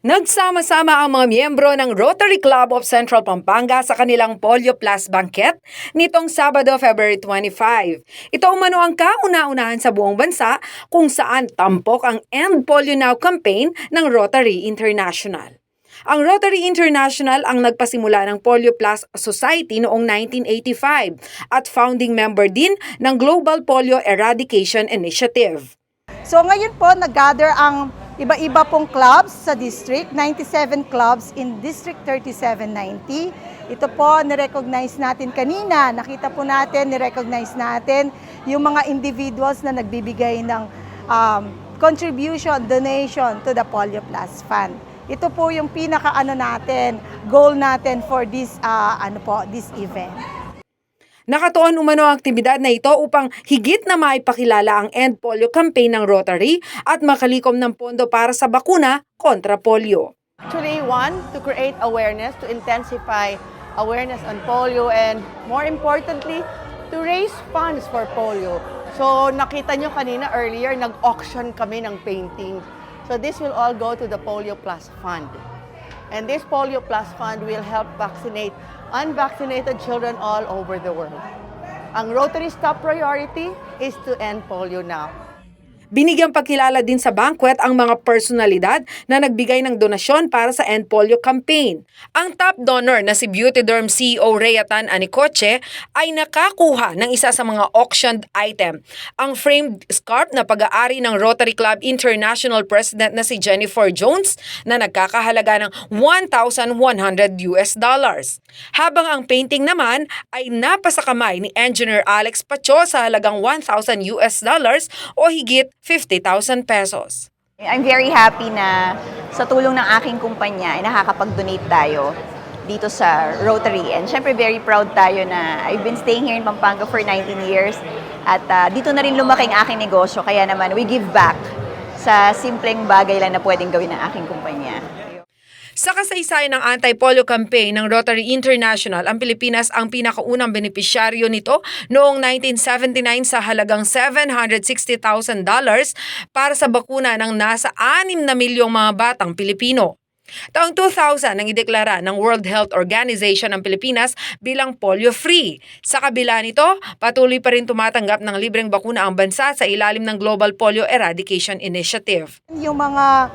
Nagsama-sama ang mga miyembro ng Rotary Club of Central Pampanga sa kanilang Polio Plus Banquet nitong Sabado, February 25. Ito umano ang kauna-unahan sa buong bansa kung saan tampok ang End Polio Now campaign ng Rotary International. Ang Rotary International ang nagpasimula ng Polio Plus Society noong 1985 at founding member din ng Global Polio Eradication Initiative. So ngayon po nag-gather ang iba-iba pong clubs sa district, 97 clubs in District 3790. Ito po, nirecognize natin kanina. Nakita po natin, nirecognize natin yung mga individuals na nagbibigay ng contribution, donation to the Polio Plus Fund. Ito po yung goal natin for this, this event. Nakatuon umano ang aktibidad na ito upang higit na maipakilala ang End Polio campaign ng Rotary at makalikom ng pondo para sa bakuna kontra polio. Actually, one, to create awareness, to intensify awareness on polio, and more importantly, to raise funds for polio. So nakita nyo kanina earlier, nag-auction kami ng painting. So this will all go to the Polio Plus Fund. And this Polio Plus Fund will help vaccinate unvaccinated children all over the world. Ang Rotary's top priority is to end polio now. Binigyang pagkilala din sa banquet ang mga personalidad na nagbigay ng donasyon para sa End Polio campaign. Ang top donor na si Beautyderm CEO Reyatan Anicoche ay nakakuha ng isa sa mga auctioned item, ang framed scarf na pag-aari ng Rotary Club International President na si Jennifer Jones na nagkakahalaga ng $1,100. Habang ang painting naman ay napasakamay ni Engineer Alex Pacho sa halagang $1,000 o higit 50,000 pesos. I'm very happy na sa tulong ng aking kumpanya ay nakakapag-donate tayo dito sa Rotary. And syempre very proud tayo na I've been staying here in Pampanga for 19 years at dito na rin lumaki ang aking negosyo. Kaya naman we give back sa simpleng bagay lang na pwedeng gawin ng aking kumpanya. Sa kasaysayan ng anti-polio campaign ng Rotary International, ang Pilipinas ang pinakaunang benepisyaryo nito noong 1979 sa halagang $760,000 para sa bakuna ng nasa 6 na milyong mga batang Pilipino. Taong 2000 nang ideklara ng World Health Organization ang Pilipinas bilang polio-free. Sa kabila nito, patuloy pa rin tumatanggap ng libreng bakuna ang bansa sa ilalim ng Global Polio Eradication Initiative. Yung mga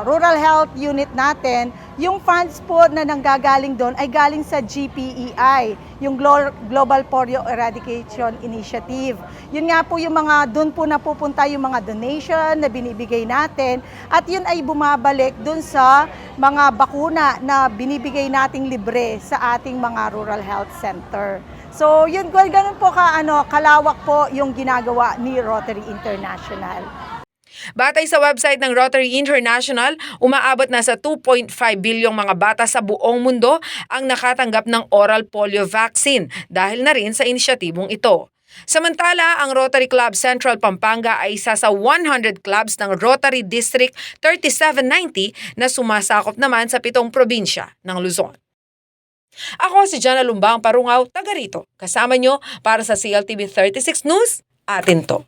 rural health unit natin, yung funds po na nanggagaling doon ay galing sa GPEI, yung Global Polio Eradication Initiative. Yun nga po yung mga doon po napupunta yung mga donation na binibigay natin at yun ay bumabalik doon sa mga bakuna na binibigay nating libre sa ating mga rural health center. So yun, ganun po kalawak po yung ginagawa ni Rotary International. Batay sa website ng Rotary International, umaabot na sa 2.5 bilyong mga bata sa buong mundo ang nakatanggap ng oral polio vaccine dahil na rin sa inisyatibong ito. Samantala, ang Rotary Club Central Pampanga ay isa sa 100 clubs ng Rotary District 3790 na sumasakop naman sa 7 probinsya ng Luzon. Ako si Jana Lumbang Parungaw, taga rito. Kasama nyo para sa CLTV 36 News, atin to.